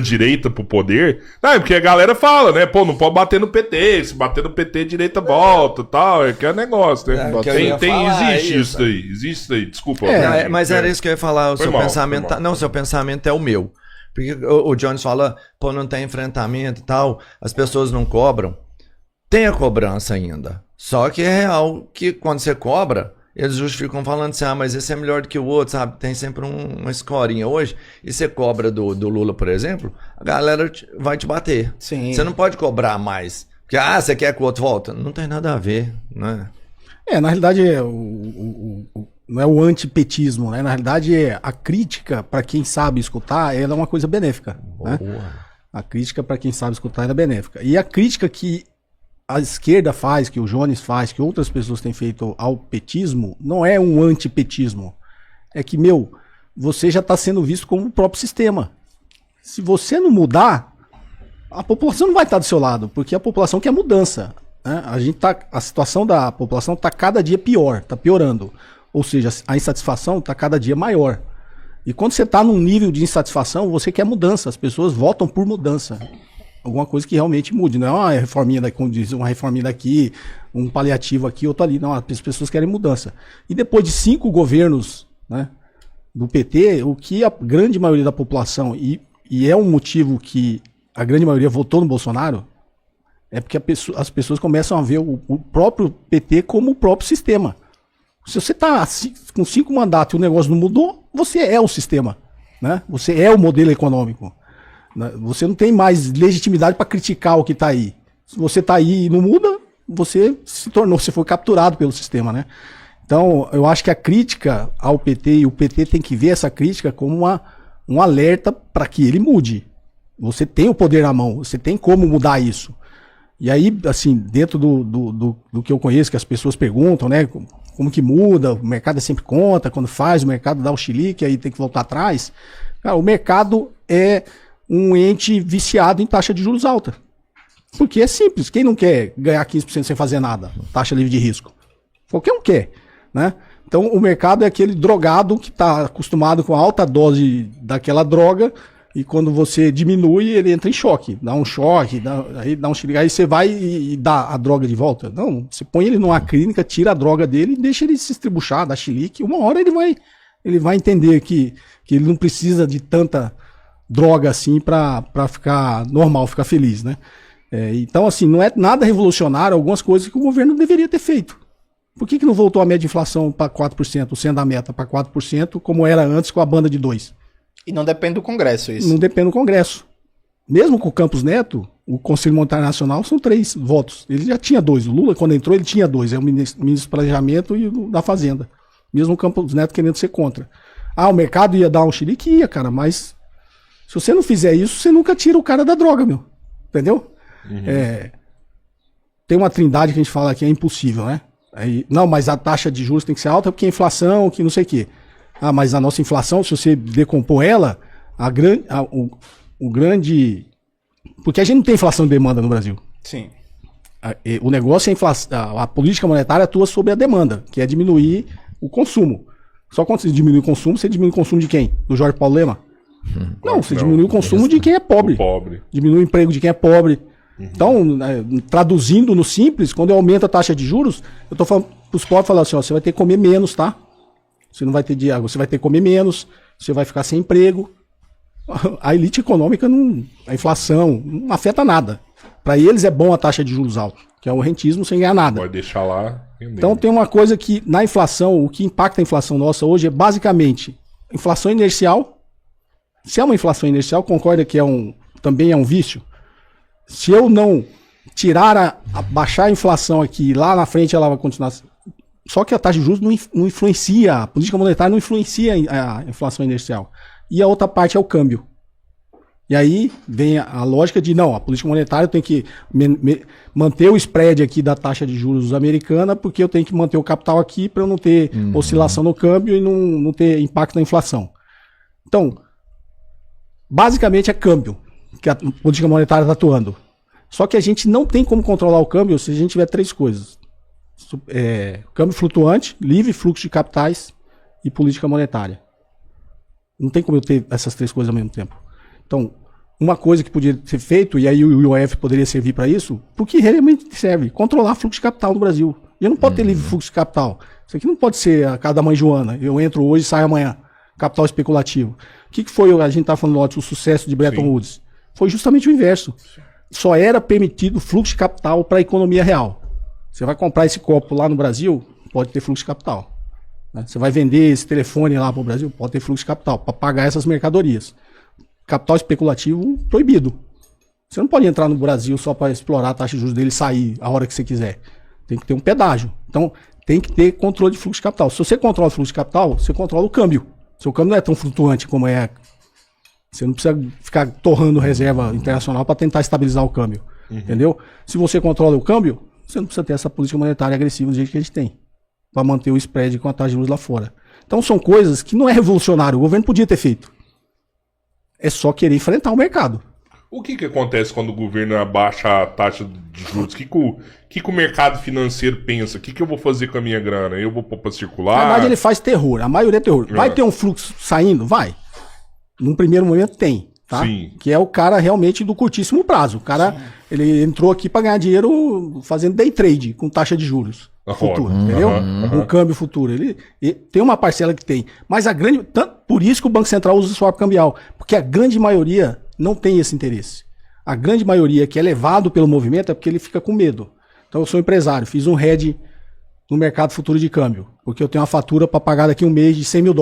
direita pro poder. Não, é porque a galera fala, né? Pô, não pode bater no PT. Se bater no PT, a direita volta e tal. É que é negócio, né? Existe isso aí. Existe isso aí. Desculpa. Mas era isso que eu ia falar. O seu pensamento. Não, seu pensamento é o meu. Porque o Jones fala, pô, não tem enfrentamento e tal. As pessoas não cobram. Tem a cobrança ainda. Só que é real que quando você cobra, eles justificam falando assim, mas esse é melhor do que o outro, sabe? Tem sempre uma escorinha hoje. E você cobra do Lula, por exemplo, a galera vai te bater. Sim. Você não pode cobrar mais. Porque, você quer que o outro volte? Não tem nada a ver, né? Na realidade, não é o antipetismo, né? Na realidade, a crítica, para quem sabe escutar, ela é uma coisa benéfica. Né? A crítica, para quem sabe escutar, ela é benéfica. E a crítica que a esquerda faz, que o Jones faz, que outras pessoas têm feito ao petismo, não é um antipetismo. É que, você já está sendo visto como o próprio sistema. Se você não mudar, a população não vai estar do seu lado, porque a população quer mudança. Né? A situação da população está cada dia pior, está piorando. Ou seja, a insatisfação está cada dia maior. E quando você está num nível de insatisfação, você quer mudança, as pessoas votam por mudança. Alguma coisa que realmente mude, não é uma reforminha daqui, como diz, uma reforminha daqui, um paliativo aqui, outro ali. Não, as pessoas querem mudança. E depois de 5 governos, né, do PT, o que a grande maioria da população, e é um motivo que a grande maioria votou no Bolsonaro, é porque as pessoas começam a ver o próprio PT como o próprio sistema. Se você está com 5 mandatos e o negócio não mudou, você é o sistema. Né? Você é o modelo econômico. Você não tem mais legitimidade para criticar o que está aí. Se você está aí e não muda, você foi capturado pelo sistema, né? Então, eu acho que a crítica ao PT, e o PT tem que ver essa crítica como um alerta para que ele mude. Você tem o poder na mão, você tem como mudar isso. E aí, assim, dentro do que eu conheço, que as pessoas perguntam, né? Como que muda, o mercado é sempre conta, quando faz, o mercado dá o chilique, aí tem que voltar atrás. Cara, o mercado é um ente viciado em taxa de juros alta. Porque é simples. Quem não quer ganhar 15% sem fazer nada? Taxa livre de risco. Qualquer um quer. Né? Então o mercado é aquele drogado que está acostumado com a alta dose daquela droga e quando você diminui, ele entra em choque. Dá um choque, aí dá um chilique, aí você vai e dá a droga de volta. Não, você põe ele numa clínica, tira a droga dele e deixa ele se estribuchar, dá chilique. Uma hora ele vai entender que ele não precisa de tanta droga assim para ficar normal, ficar feliz, né? Então, assim, não é nada revolucionário algumas coisas que o governo deveria ter feito. Por que não voltou a média de inflação para 4%, sendo a meta para 4%, como era antes com a banda de 2%? E não depende do Congresso isso. Não depende do Congresso. Mesmo com o Campos Neto, o Conselho Monetário Nacional são 3 votos. Ele já tinha 2. O Lula, quando entrou, ele tinha 2. É o ministro do Planejamento e o da Fazenda. Mesmo o Campos Neto querendo ser contra. O mercado ia dar um chilique? Ia, cara, mas se você não fizer isso, você nunca tira o cara da droga, Entendeu? Uhum. Tem uma trindade que a gente fala que é impossível, né? Não, mas a taxa de juros tem que ser alta porque a inflação, que não sei o quê. Mas a nossa inflação, se você decompor ela, o grande... Porque a gente não tem inflação de demanda no Brasil. Sim. O negócio é a política monetária atua sobre a demanda, que é diminuir o consumo. Só quando você diminui o consumo, você diminui o consumo de quem? Do Jorge Paulo Lema? Não, você diminui o consumo de quem é pobre. Diminui o emprego de quem é pobre. Então, traduzindo no simples, quando eu aumento a taxa de juros, eu estou falando para os pobres, falando assim, você vai ter que comer menos, tá? Você não vai ter dinheiro, você vai ter que comer menos, você vai ficar sem emprego. A elite econômica, a inflação, não afeta nada. Para eles é bom a taxa de juros alta, que é o rentismo sem ganhar nada. Pode deixar lá. Então tem uma coisa que na inflação, o que impacta a inflação nossa hoje é basicamente inflação inercial. Se é uma inflação inercial, concorda que também é um vício? Se eu não baixar a inflação aqui, lá na frente ela vai continuar. Só que a taxa de juros não influencia, a política monetária não influencia a inflação inercial. E a outra parte é o câmbio. E aí vem a lógica de, não, a política monetária tem que manter o spread aqui da taxa de juros americana, porque eu tenho que manter o capital aqui para eu não ter oscilação no câmbio e não ter impacto na inflação. Então, basicamente é câmbio que a política monetária está atuando. Só que a gente não tem como controlar o câmbio se a gente tiver 3 coisas. Câmbio flutuante, livre fluxo de capitais e política monetária. Não tem como eu ter essas 3 coisas ao mesmo tempo. Então, uma coisa que podia ser feito, e aí o IOF poderia servir para isso, porque realmente serve, controlar fluxo de capital no Brasil. E não pode ter livre fluxo de capital. Isso aqui não pode ser a cada mãe Joana. Eu entro hoje e saio amanhã. Capital especulativo. O que foi, a gente está falando ontem, o sucesso de Bretton Woods? Foi justamente o inverso. Só era permitido fluxo de capital para a economia real. Você vai comprar esse copo lá no Brasil, pode ter fluxo de capital. Você vai vender esse telefone lá para o Brasil, pode ter fluxo de capital para pagar essas mercadorias. Capital especulativo proibido. Você não pode entrar no Brasil só para explorar a taxa de juros dele e sair a hora que você quiser. Tem que ter um pedágio. Então, tem que ter controle de fluxo de capital. Se você controla o fluxo de capital, você controla o câmbio. Seu câmbio não é tão flutuante como é. Você não precisa ficar torrando reserva internacional para tentar estabilizar o câmbio. Entendeu? Se você controla o câmbio, você não precisa ter essa política monetária agressiva do jeito que a gente tem. Para manter o spread com a taxa de juros lá fora. Então, são coisas que não é revolucionário. O governo podia ter feito. É só querer enfrentar o mercado. O que acontece quando o governo abaixa a taxa de juros? O que o mercado financeiro pensa? O que eu vou fazer com a minha grana? Eu vou pôr para circular? Na verdade, ele faz terror. A maioria é terror. Vai ter um fluxo saindo? Vai. Num primeiro momento tem. Tá? Sim. Que é o cara realmente do curtíssimo prazo. O cara, ele entrou aqui para ganhar dinheiro fazendo day trade com taxa de juros. Futuro, entendeu? Um câmbio futuro. Ele tem uma parcela que tem. Mas a grande. Por isso que o Banco Central usa o swap cambial. Porque a grande maioria não tem esse interesse. A grande maioria que é levado pelo movimento é porque ele fica com medo. Então eu sou empresário, fiz um hedge no mercado futuro de câmbio. Porque eu tenho uma fatura para pagar daqui um mês de $100 mil.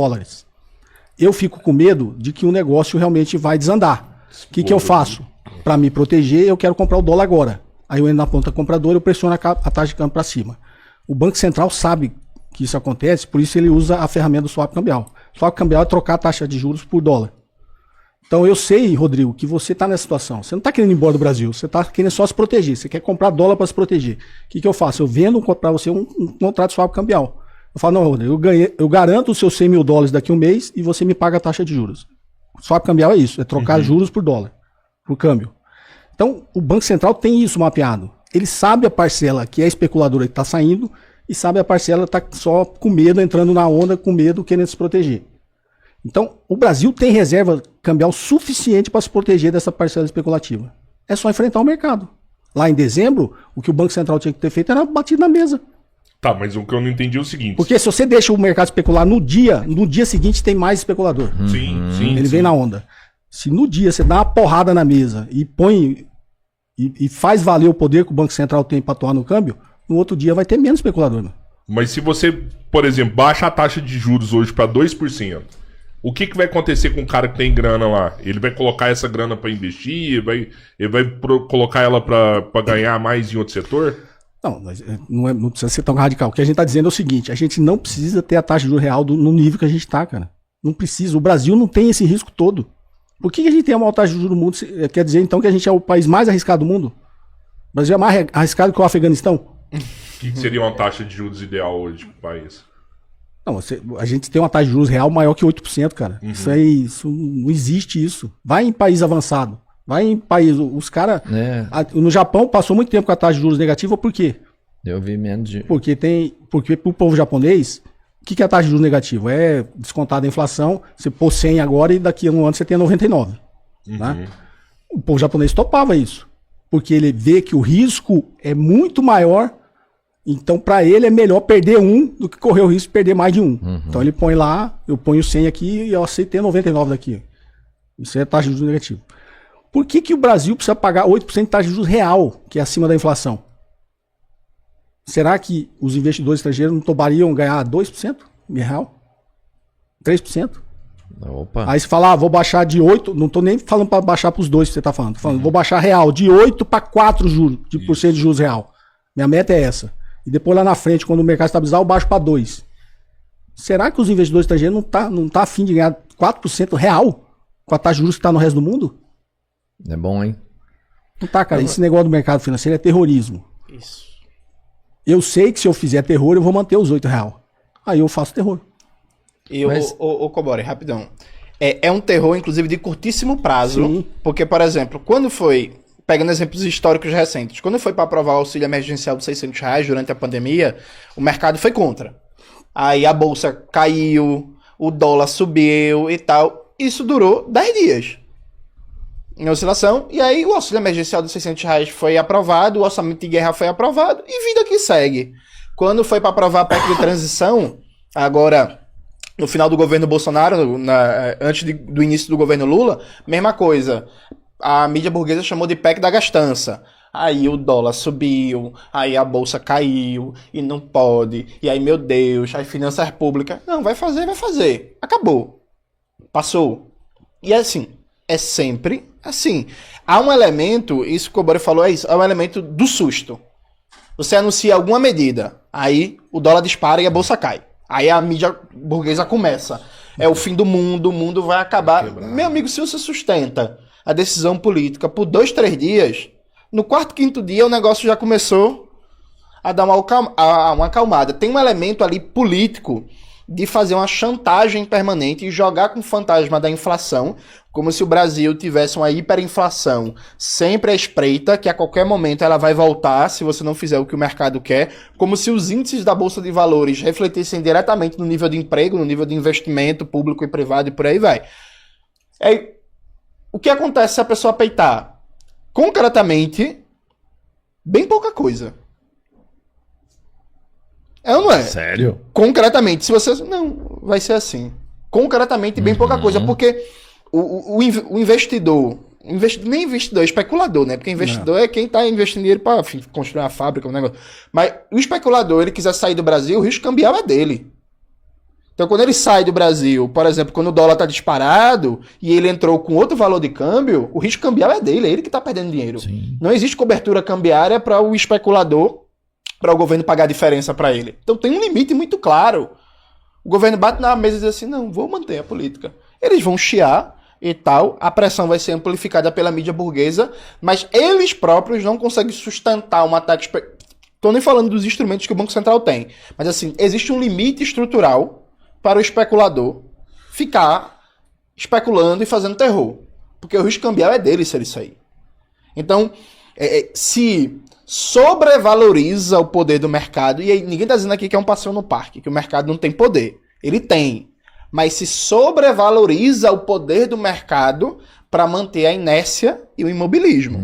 Eu fico com medo de que o negócio realmente vai desandar. O que eu faço? Para me proteger, eu quero comprar o dólar agora. Aí eu entro na ponta compradora e eu pressiono a taxa de câmbio para cima. O Banco Central sabe que isso acontece, por isso ele usa a ferramenta do swap cambial. O swap cambial é trocar a taxa de juros por dólar. Então eu sei, Rodrigo, que você está nessa situação. Você não está querendo ir embora do Brasil, você está querendo só se proteger. Você quer comprar dólar para se proteger. O que eu faço? Eu vendo para você um contrato de swap cambial. Eu falo, não, Rodrigo, eu garanto os seus $100 mil daqui a um mês e você me paga a taxa de juros. O swap cambial é isso, é trocar juros por dólar, por câmbio. Então o Banco Central tem isso mapeado. Ele sabe a parcela que é especuladora que está saindo e sabe a parcela que está só com medo, entrando na onda, com medo, querendo se proteger. Então, o Brasil tem reserva cambial suficiente para se proteger dessa parcela especulativa. É só enfrentar o mercado. Lá em dezembro, o que o Banco Central tinha que ter feito era batido na mesa. Tá, mas o que eu não entendi é o seguinte. Porque se você deixa o mercado especular no dia seguinte tem mais especulador. Sim. Ele vem na onda. Se no dia você dá uma porrada na mesa e põe... E faz valer o poder que o Banco Central tem para atuar no câmbio, no outro dia vai ter menos especulador. Né? Mas se você, por exemplo, baixa a taxa de juros hoje para 2%, o que vai acontecer com o cara que tem grana lá? Ele vai colocar essa grana para investir? Ele vai colocar ela para ganhar mais em outro setor? Não, não precisa ser tão radical. O que a gente está dizendo é o seguinte, a gente não precisa ter a taxa de juros real no nível que a gente está, cara. Não precisa. O Brasil não tem esse risco todo. Por que a gente tem a maior taxa de juros do mundo? Quer dizer, então, que a gente é o país mais arriscado do mundo? O Brasil é mais arriscado que o Afeganistão? O que seria uma taxa de juros ideal hoje para o país? Não, a gente tem uma taxa de juros real maior que 8%, cara. Isso não existe isso. Vai em país avançado. Vai em país... Os caras... No Japão passou muito tempo com a taxa de juros negativa, por quê? Eu vi menos de... Porque pro povo japonês... O que é a taxa de juros negativa? É descontada a inflação, você pôr 100 agora e daqui a um ano você tem 99. Né? O povo japonês topava isso. Porque ele vê que o risco é muito maior, então para ele é melhor perder um do que correr o risco de perder mais de um. Então ele põe lá, eu ponho 100 aqui e eu aceitei 99 daqui. Isso é taxa de juros negativa. Por que o Brasil precisa pagar 8% de taxa de juros real, que é acima da inflação? Será que os investidores estrangeiros não topariam ganhar 2% real? 3%? Opa. Aí você fala, vou baixar de 8%, não estou nem falando para baixar para os 2% que você está falando. Tô falando, vou baixar real, de 8% para 4% por cento de juros real. Minha meta é essa. E depois lá na frente, quando o mercado estabilizar, eu baixo para 2%. Será que os investidores estrangeiros não tá a fim de ganhar 4% real com a taxa de juros que está no resto do mundo? É bom, hein? Não tá, cara. Esse negócio do mercado financeiro é terrorismo. Isso. Eu sei que se eu fizer terror, eu vou manter os R$8. Aí eu faço terror. E o Cobori, rapidão. É um terror, inclusive, de curtíssimo prazo. Sim. Porque, por exemplo, quando foi... Pegando exemplos históricos recentes. Quando foi para aprovar o auxílio emergencial de R$600 durante a pandemia, o mercado foi contra. Aí a bolsa caiu, o dólar subiu e tal. Isso durou 10 dias. em oscilação, e aí o auxílio emergencial de R$600 foi aprovado, o orçamento de guerra foi aprovado, e vida que segue. Quando foi para aprovar a PEC de transição, agora, no final do governo Bolsonaro, antes do início do governo Lula, mesma coisa. A mídia burguesa chamou de PEC da gastança. Aí o dólar subiu, aí a bolsa caiu, e não pode, e aí, meu Deus, aí finanças públicas. Não, vai fazer. Acabou. Passou. E assim, é sempre assim. Há um elemento, isso que o Bora falou é isso, é um elemento do susto. Você anuncia alguma medida, aí o dólar dispara e a bolsa cai. Aí a mídia burguesa começa. É o fim do mundo, o mundo vai acabar. Meu amigo, se você sustenta a decisão política por 2, 3 dias... No quarto, quinto dia, o negócio já começou a dar uma acalmada. Tem um elemento ali político de fazer uma chantagem permanente e jogar com o fantasma da inflação, como se o Brasil tivesse uma hiperinflação sempre à espreita, que a qualquer momento ela vai voltar se você não fizer o que o mercado quer, como se os índices da Bolsa de Valores refletissem diretamente no nível de emprego, no nível de investimento público e privado e por aí vai. O que acontece se a pessoa peitar? Concretamente, bem pouca coisa. É ou não é? Sério? Concretamente, se você... Não, vai ser assim. Concretamente, bem pouca coisa, porque o investidor... Nem investidor, é especulador, né? Porque investidor é quem está investindo dinheiro para construir uma fábrica, um negócio. Mas o especulador, ele quiser sair do Brasil, o risco cambial é dele. Então, quando ele sai do Brasil, por exemplo, quando o dólar está disparado e ele entrou com outro valor de câmbio, o risco cambial é dele, é ele que está perdendo dinheiro. Sim. Não existe cobertura cambiária para o especulador, para o governo pagar a diferença para ele. Então, tem um limite muito claro. O governo bate na mesa e diz assim, não, vou manter a política. Eles vão chiar e tal, a pressão vai ser amplificada pela mídia burguesa, mas eles próprios não conseguem sustentar um ataque... Estou nem falando dos instrumentos que o Banco Central tem, mas assim, existe um limite estrutural para o especulador ficar especulando e fazendo terror. Porque o risco cambial é dele se ele sair. Então, se sobrevaloriza o poder do mercado, e aí ninguém está dizendo aqui que é um passeio no parque, que o mercado não tem poder. Ele tem. Mas se sobrevaloriza o poder do mercado para manter a inércia e o imobilismo.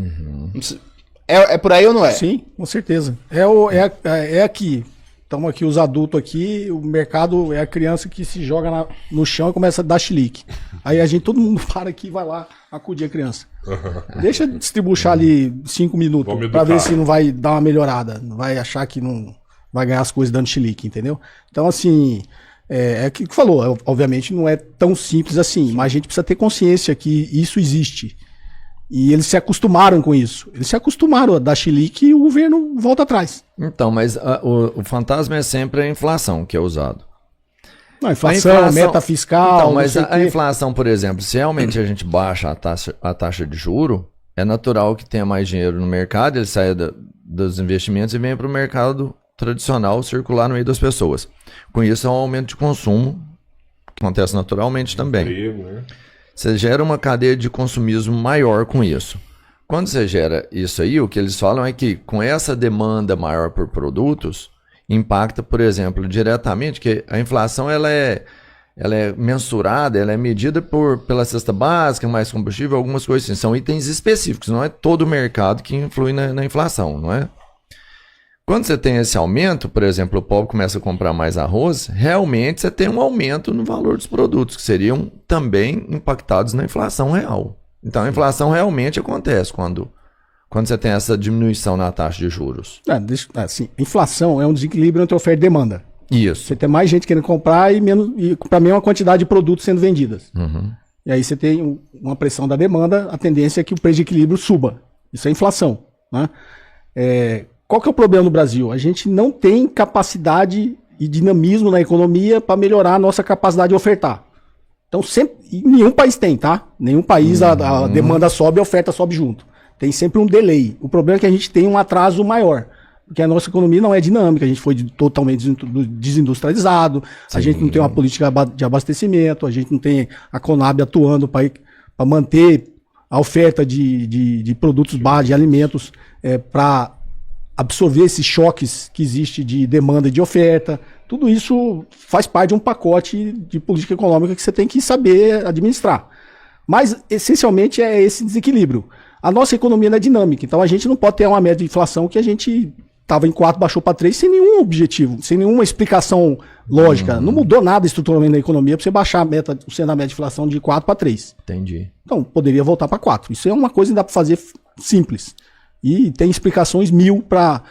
É por aí ou não é? Sim, com certeza. É aqui. Estamos aqui, os adultos aqui, o mercado é a criança que se joga no chão e começa a dar chilique. Aí todo mundo para aqui e vai lá acudir a criança. Deixa distribuchar ali 5 minutos para ver se não vai dar uma melhorada. Não vai achar que não vai ganhar as coisas dando chilique, entendeu? Então, assim, é o que falou. Obviamente não é tão simples assim, mas a gente precisa ter consciência que isso existe. E eles se acostumaram com isso. Eles se acostumaram a dar chilique e o governo volta atrás. Então, mas o fantasma é sempre a inflação que é usado. Não, a inflação, meta fiscal... Então, mas a inflação, por exemplo, se realmente a gente baixa a taxa de juro, é natural que tenha mais dinheiro no mercado, ele saia dos investimentos e venha para o mercado tradicional circular no meio das pessoas. Com isso, há um aumento de consumo, que acontece naturalmente também. Emprego, né? Você gera uma cadeia de consumismo maior com isso. Quando você gera isso aí, o que eles falam é que com essa demanda maior por produtos, impacta, por exemplo, diretamente, que a inflação ela é mensurada, ela é medida pela cesta básica, mais combustível, algumas coisas assim. São itens específicos, não é todo o mercado que influi na inflação, não é? Quando você tem esse aumento, por exemplo, o povo começa a comprar mais arroz, realmente você tem um aumento no valor dos produtos, que seriam também impactados na inflação real. Então, a inflação realmente acontece quando você tem essa diminuição na taxa de juros. Assim, inflação é um desequilíbrio entre oferta e demanda. Isso. Você tem mais gente querendo comprar e para mim é uma quantidade de produtos sendo vendidas. Uhum. E aí você tem uma pressão da demanda, a tendência é que o preço de equilíbrio suba. Isso é inflação, né? Qual que é o problema no Brasil? A gente não tem capacidade e dinamismo na economia para melhorar a nossa capacidade de ofertar. Então, sempre, e nenhum país tem, tá? Nenhum país a demanda sobe e a oferta sobe junto. Tem sempre um delay. O problema é que a gente tem um atraso maior, porque a nossa economia não é dinâmica, a gente foi totalmente desindustrializado, a gente não tem uma política de abastecimento, a gente não tem a Conab atuando para manter a oferta de produtos básicos, de alimentos, para absorver esses choques que existe de demanda e de oferta. Tudo isso faz parte de um pacote de política econômica que você tem que saber administrar. Mas, essencialmente, é esse desequilíbrio. A nossa economia não é dinâmica, então a gente não pode ter uma média de inflação que a gente estava em 4, baixou para 3, sem nenhum objetivo, sem nenhuma explicação lógica. Não mudou nada estruturalmente na economia para você baixar a média de inflação de 4 para 3. Entendi. Então, poderia voltar para 4. Isso é uma coisa que dá para fazer simples. E tem explicações 1000 para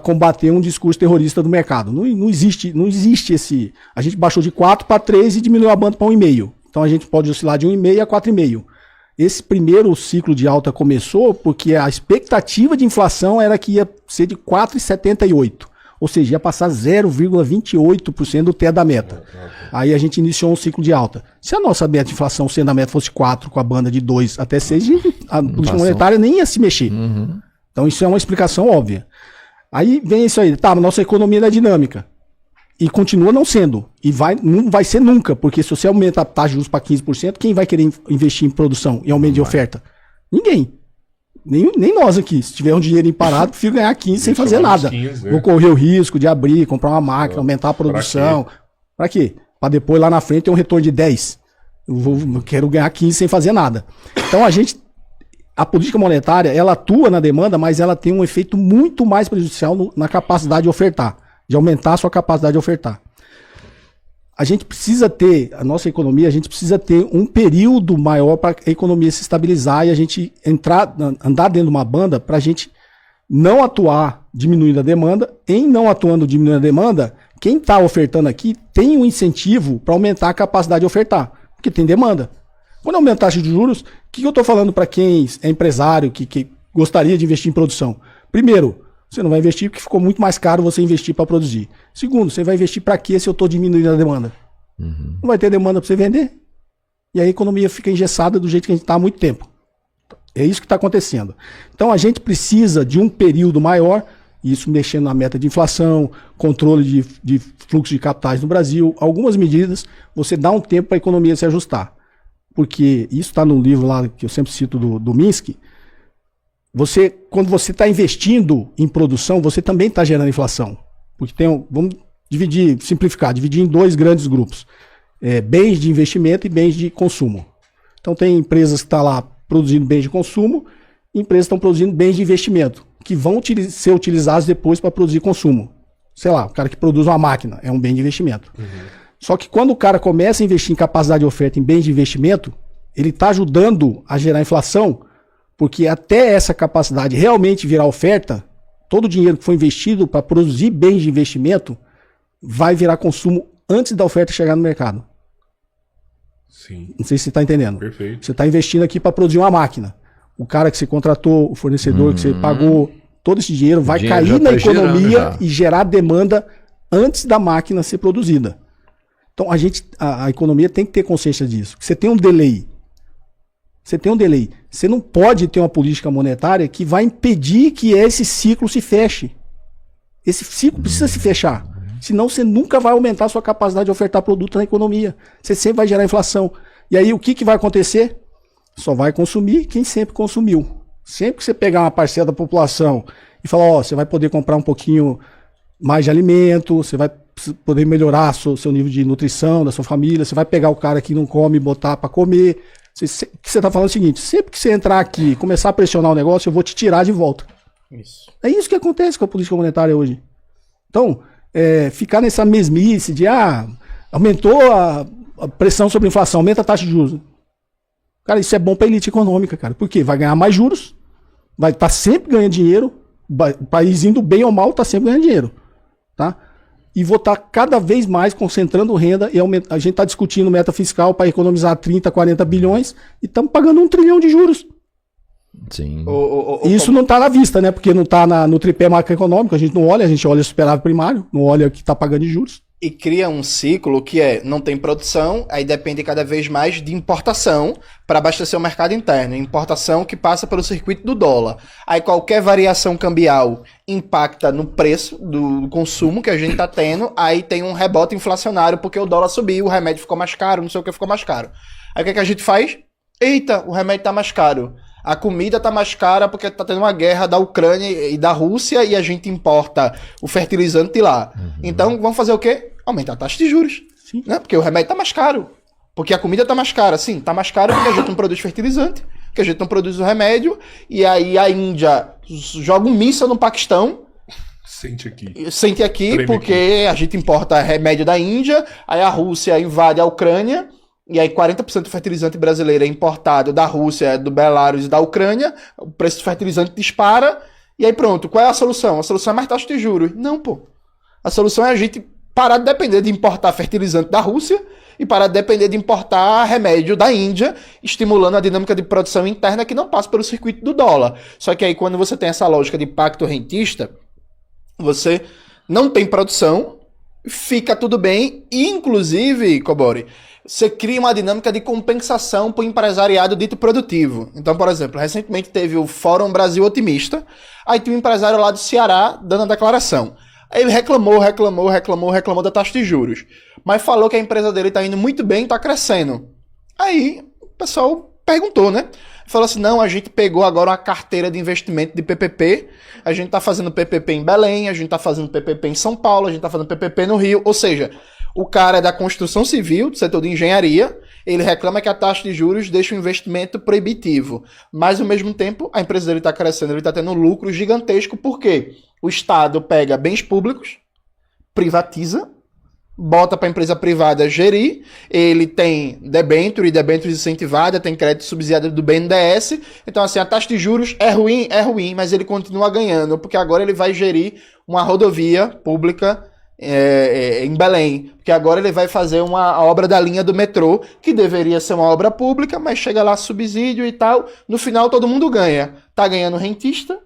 combater um discurso terrorista do mercado. Não existe esse... A gente baixou de 4 para 3 e diminuiu a banda para 1,5. Então a gente pode oscilar de 1,5 a 4,5. Esse primeiro ciclo de alta começou porque a expectativa de inflação era que ia ser de 4,78. Ou seja, ia passar 0,28% do teto da meta. Aí a gente iniciou um ciclo de alta. Se a nossa meta de inflação sendo a meta fosse 4, com a banda de 2 até 6, a política monetária nem ia se mexer. Então isso é uma explicação óbvia. Aí vem isso aí, tá, a nossa economia é dinâmica. E continua não sendo. E não vai ser nunca, porque se você aumenta a taxa de juros para 15%, quem vai querer investir em produção e aumento de oferta? Ninguém. Nem nós aqui. Se tiver um dinheiro parado, prefiro ganhar 15 sem fazer nada. 15, né? Vou correr o risco de abrir, comprar uma máquina, aumentar a produção. Para quê? Para depois lá na frente ter um retorno de 10. Eu quero ganhar 15 sem fazer nada. Então a política monetária, ela atua na demanda, mas ela tem um efeito muito mais prejudicial na capacidade de ofertar, de aumentar a sua capacidade de ofertar. A gente precisa ter, a nossa economia, a gente precisa ter um período maior para a economia se estabilizar e a gente andar dentro de uma banda para a gente não atuar diminuindo a demanda. Em não atuando diminuindo a demanda, quem está ofertando aqui tem um incentivo para aumentar a capacidade de ofertar, porque tem demanda. Quando aumentar a taxa de juros, o que eu estou falando para quem é empresário, que gostaria de investir em produção? Primeiro, você não vai investir porque ficou muito mais caro você investir para produzir. Segundo, você vai investir para quê se eu estou diminuindo a demanda? Não vai ter demanda para você vender. E a economia fica engessada do jeito que a gente está há muito tempo. É isso que está acontecendo. Então a gente precisa de um período maior, isso mexendo na meta de inflação, controle de fluxo de capitais no Brasil, algumas medidas, você dá um tempo para a economia se ajustar. Porque isso está no livro lá que eu sempre cito do Minsky. Quando você está investindo em produção, você também está gerando inflação. Porque vamos simplificar, dividir em 2 grandes grupos. Bens de investimento e bens de consumo. Então tem empresas que estão lá produzindo bens de consumo e empresas que estão produzindo bens de investimento, que vão ser utilizados depois para produzir consumo. Sei lá, o cara que produz uma máquina é um bem de investimento. Só que quando o cara começa a investir em capacidade de oferta em bens de investimento, ele está ajudando a gerar inflação, porque até essa capacidade realmente virar oferta, todo o dinheiro que foi investido para produzir bens de investimento vai virar consumo antes da oferta chegar no mercado. Sim. Não sei se você está entendendo. Perfeito. Você está investindo aqui para produzir uma máquina. O cara que você contratou, o fornecedor que você pagou, todo esse dinheiro vai cair na economia e gerar demanda antes da máquina ser produzida. Então a economia tem que ter consciência disso. Você tem um delay. Você não pode ter uma política monetária que vai impedir que esse ciclo se feche. Esse ciclo precisa se fechar. Senão você nunca vai aumentar a sua capacidade de ofertar produto na economia. Você sempre vai gerar inflação. E aí o que vai acontecer? Só vai consumir quem sempre consumiu. Sempre que você pegar uma parcela da população e falar, você vai poder comprar um pouquinho mais de alimento, você vai poder melhorar seu nível de nutrição da sua família, você vai pegar o cara que não come e botar para comer. Você está falando o seguinte, sempre que você entrar aqui e começar a pressionar o negócio, eu vou te tirar de volta. Isso. É isso que acontece com a política monetária hoje. Então, ficar nessa mesmice de, aumentou a pressão sobre a inflação, aumenta a taxa de juros. Cara, isso é bom para a elite econômica, cara. Por quê? Vai ganhar mais juros, vai estar sempre ganhando dinheiro, o país indo bem ou mal está sempre ganhando dinheiro. Tá? E vou estar cada vez mais concentrando renda e a gente está discutindo meta fiscal para economizar 30, 40 bilhões e estamos pagando 1 trilhão de juros. Sim. Isso não está na vista, né? Porque não está no tripé macroeconômico, a gente olha o superávit primário, não olha o que está pagando de juros. E cria um ciclo que não tem produção, aí depende cada vez mais de importação para abastecer o mercado interno. Importação que passa pelo circuito do dólar. Aí qualquer variação cambial impacta no preço do consumo que a gente está tendo, aí tem um rebote inflacionário porque o dólar subiu, o remédio ficou mais caro, não sei o que ficou mais caro. Aí o que a gente faz? Eita, o remédio está mais caro. A comida tá mais cara porque tá tendo uma guerra da Ucrânia e da Rússia e a gente importa o fertilizante lá. Então, vamos fazer o quê? Aumentar a taxa de juros. Né? Porque o remédio tá mais caro. Porque a comida tá mais cara. Sim, tá mais cara porque a gente não produz fertilizante, porque a gente não produz o remédio, e aí a Índia joga um míssil no Paquistão. Sente aqui, treme porque aqui. A gente importa remédio da Índia, aí a Rússia invade a Ucrânia, e aí 40% do fertilizante brasileiro é importado da Rússia, do Belarus e da Ucrânia, o preço do fertilizante dispara, e aí pronto, qual é a solução? A solução é mais taxa de juros. Não, pô. A solução é a gente parar de depender de importar fertilizante da Rússia e parar de depender de importar remédio da Índia, estimulando a dinâmica de produção interna que não passa pelo circuito do dólar. Só que aí quando você tem essa lógica de pacto rentista, você não tem produção, fica tudo bem, e inclusive, Cobori, você cria uma dinâmica de compensação para o empresariado dito produtivo. Então, por exemplo, recentemente teve o Fórum Brasil Otimista, aí tem um empresário lá do Ceará dando a declaração. Aí ele reclamou da taxa de juros, mas falou que a empresa dele está indo muito bem, está crescendo. Aí o pessoal perguntou, né? Falou assim, não, a gente pegou agora uma carteira de investimento de PPP, a gente está fazendo PPP em Belém, a gente está fazendo PPP em São Paulo, a gente está fazendo PPP no Rio, ou seja, o cara é da construção civil, do setor de engenharia, ele reclama que a taxa de juros deixa o investimento proibitivo, mas ao mesmo tempo a empresa dele está crescendo, ele está tendo um lucro gigantesco, porque o Estado pega bens públicos, privatiza, bota para a empresa privada gerir, ele tem debênture, debêntures incentivada, tem crédito subsidiado do BNDES, então assim, a taxa de juros é ruim, mas ele continua ganhando, porque agora ele vai gerir uma rodovia pública em Belém, porque agora ele vai fazer uma obra da linha do metrô, que deveria ser uma obra pública, mas chega lá subsídio e tal, no final todo mundo ganha, tá ganhando o rentista,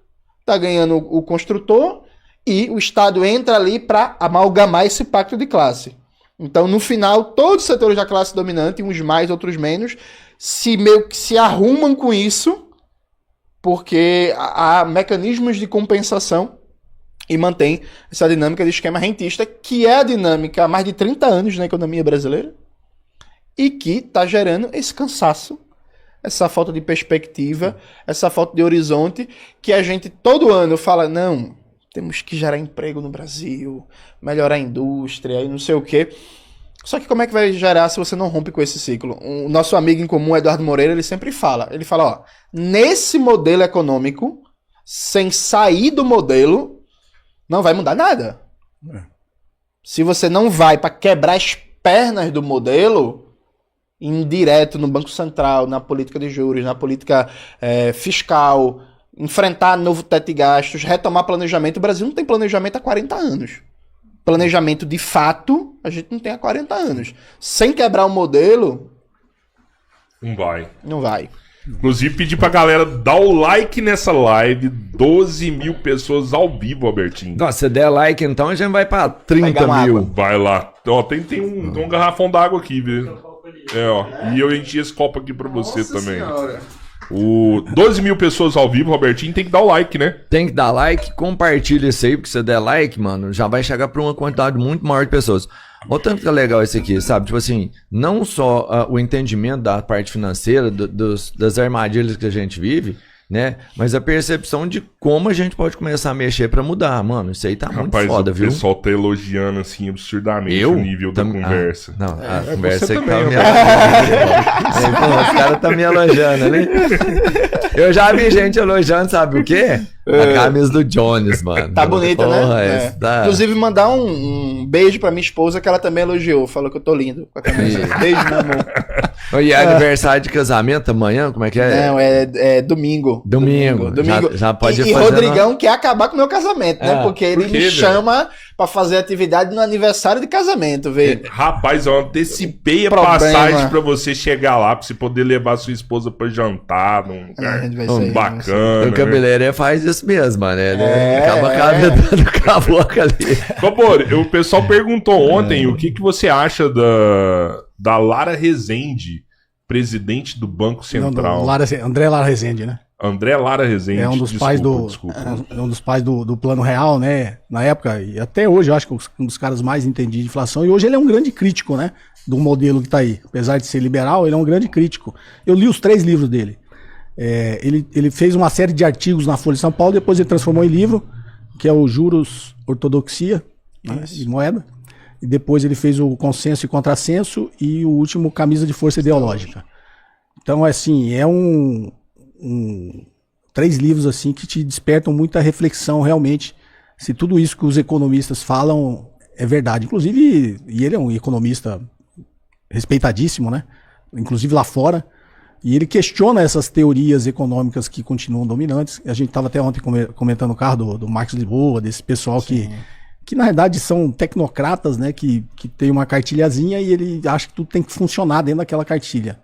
tá ganhando o construtor, e o Estado entra ali para amalgamar esse pacto de classe. Então, no final, todos os setores da classe dominante, uns mais, outros menos, meio que se arrumam com isso, porque há mecanismos de compensação e mantém essa dinâmica de esquema rentista, que é a dinâmica há mais de 30 anos na economia brasileira, e que está gerando esse cansaço, essa falta de perspectiva, essa falta de horizonte, que a gente todo ano fala, não, temos que gerar emprego no Brasil, melhorar a indústria e não sei o quê. Só que como é que vai gerar se você não rompe com esse ciclo? O nosso amigo em comum, Eduardo Moreira, ele sempre fala, ó, nesse modelo econômico, sem sair do modelo, não vai mudar nada. Se você não vai para quebrar as pernas do modelo, indireto no Banco Central, na política de juros, na política fiscal, enfrentar novo teto de gastos, retomar planejamento. O Brasil não tem planejamento há 40 anos. Planejamento de fato, a gente não tem há 40 anos. Sem quebrar o modelo... Não vai. Inclusive, pedir pra galera dar o like nessa live. 12 mil pessoas ao vivo, Albertinho. Nossa, se der like, então a gente vai pra 30 mil. Vai lá. Ó, tem um garrafão d'água aqui, viu? E eu enchi esse copo aqui pra você também. Senhora. 12 mil pessoas ao vivo, Robertinho, tem que dar o like, né? Tem que dar like, compartilha isso aí, porque se você der like, mano, já vai chegar pra uma quantidade muito maior de pessoas. Olha o tanto que é legal isso aqui, sabe? Tipo assim, não só o entendimento da parte financeira, das armadilhas que a gente vive, né? Mas a percepção de como a gente pode começar a mexer pra mudar, mano. Isso aí tá muito foda, viu? O pessoal tá elogiando, assim, absurdamente o nível da conversa. A conversa aí que tá me elogiando. Os caras tá me elogiando ali. Eu já vi gente elogiando, sabe o quê? A camisa do Jones, mano. Tá bonita, né? Tá... Inclusive, mandar um beijo pra minha esposa, que ela também elogiou. Falou que eu tô lindo com a camisa. Beijo, meu amor. E é aniversário de casamento amanhã? Como é que é? Não, é domingo. Domingo. Já pode fazer. E Rodrigão quer acabar com o meu casamento, né? Porque ele me chama pra fazer atividade no aniversário de casamento, velho. Rapaz, eu antecipei a passagem pra você chegar lá, pra você poder levar sua esposa pra jantar num lugar bacana. O cabeleireiro faz isso mesmo, né? Ele acaba dando cavoca ali. Cobori, o pessoal perguntou ontem o que você acha da Lara Rezende, presidente do Banco Central. André Lara Rezende, né? André Lara Rezende. É um dos pais do Plano Real, né? Na época, e até hoje, eu acho que um dos caras mais entendidos de inflação. E hoje ele é um grande crítico, né? Do modelo que tá aí. Apesar de ser liberal, ele é um grande crítico. Eu li os 3 livros dele. Ele fez uma série de artigos na Folha de São Paulo, depois ele transformou em livro, que é o Juros Ortodoxia, né, e Moeda. e depois ele fez o Consenso e Contrassenso e o último Camisa de Força Ideológica. Então, assim, 3 livros assim que te despertam muita reflexão realmente, se tudo isso que os economistas falam é verdade. Inclusive, e ele é um economista respeitadíssimo, né? Inclusive lá fora. E ele questiona essas teorias econômicas que continuam dominantes. A gente estava até ontem comentando o carro do Marcos Lisboa, desse pessoal que na verdade são tecnocratas, né? Que tem uma cartilhazinha e ele acha que tudo tem que funcionar dentro daquela cartilha.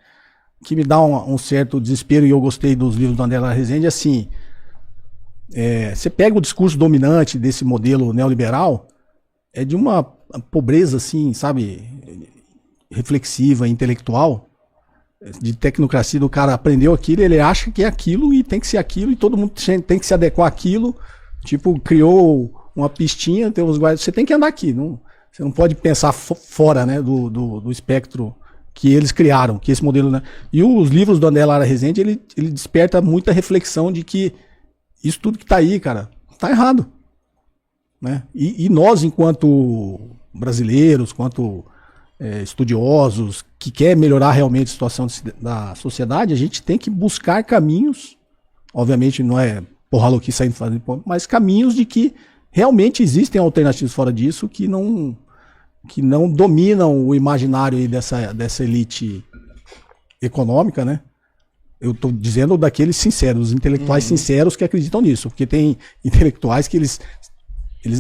O que me dá um certo desespero, e eu gostei dos livros do André Lara Rezende, assim, você pega o discurso dominante desse modelo neoliberal, é de uma pobreza, assim, sabe, reflexiva, intelectual, de tecnocracia, do cara aprendeu aquilo, ele acha que é aquilo e tem que ser aquilo, e todo mundo tem que se adequar àquilo, tipo, criou uma pistinha, tem uns guardas, você tem que andar aqui, você não pode pensar fora, né, do espectro que eles criaram, que esse modelo, né? E os livros do André Lara Rezende, ele desperta muita reflexão de que isso tudo que tá aí, cara, tá errado, né? E nós, enquanto brasileiros, enquanto estudiosos, que quer melhorar realmente a situação da sociedade, a gente tem que buscar caminhos, obviamente não é porra louca saindo fazendo, mas caminhos de que realmente existem alternativas fora disso que não dominam o imaginário aí dessa elite econômica, né? Eu estou dizendo daqueles sinceros, os intelectuais sinceros que acreditam nisso, porque tem intelectuais que eles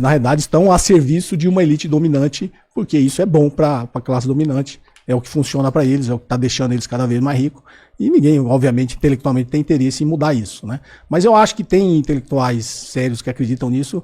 na realidade estão a serviço de uma elite dominante, porque isso é bom para a classe dominante, é o que funciona para eles, é o que está deixando eles cada vez mais ricos, e ninguém, obviamente, intelectualmente tem interesse em mudar isso, né? Mas eu acho que tem intelectuais sérios que acreditam nisso,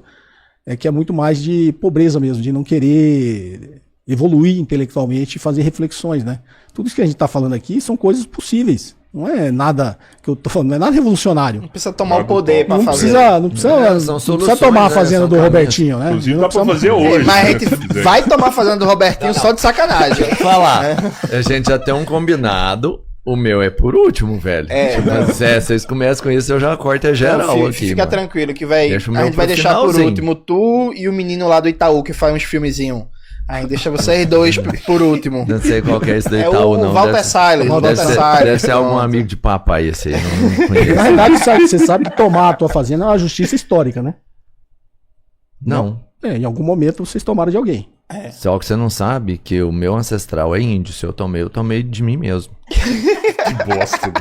que é muito mais de pobreza mesmo, de não querer evoluir intelectualmente e fazer reflexões, né? Tudo isso que a gente está falando aqui são coisas possíveis. Não é nada que eu tô falando, não é nada revolucionário. Não precisa tomar o poder para fazer. Não precisa tomar a fazenda do Robertinho, né? Inclusive dá para fazer hoje. Mas a gente vai tomar a fazenda do Robertinho só de sacanagem. Deixa eu falar. A gente já tem um combinado. O meu é por último, velho. Mas vocês começam com isso, eu já corto a geral aqui. Fica tranquilo que a gente vai deixar por último tu e o menino lá do Itaú que faz uns filmezinhos. Aí deixa vocês dois por último. Não sei qual que é esse do Itaú, não. O Walter Salles. Deve ser algum amigo de papai esse aí. Não conheço. Na verdade, você sabe que tomar a tua fazenda é uma justiça histórica, né? Não. Em algum momento vocês tomaram de alguém. Só que você não sabe que o meu ancestral é índio. Se eu tomei de mim mesmo. Que bosta,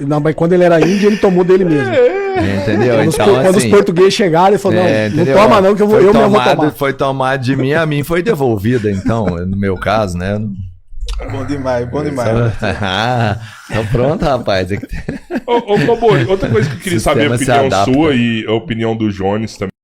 Não, mas quando ele era índio, ele tomou dele mesmo. Entendeu? Quando os portugueses chegaram, ele falou, não toma não, que eu mesmo vou tomar. Foi tomado de mim, a mim foi devolvida, então, no meu caso, né? Bom demais. Então pronto, rapaz. Ô, Cobori, outra coisa que eu queria saber a opinião sua e a opinião do Jones também.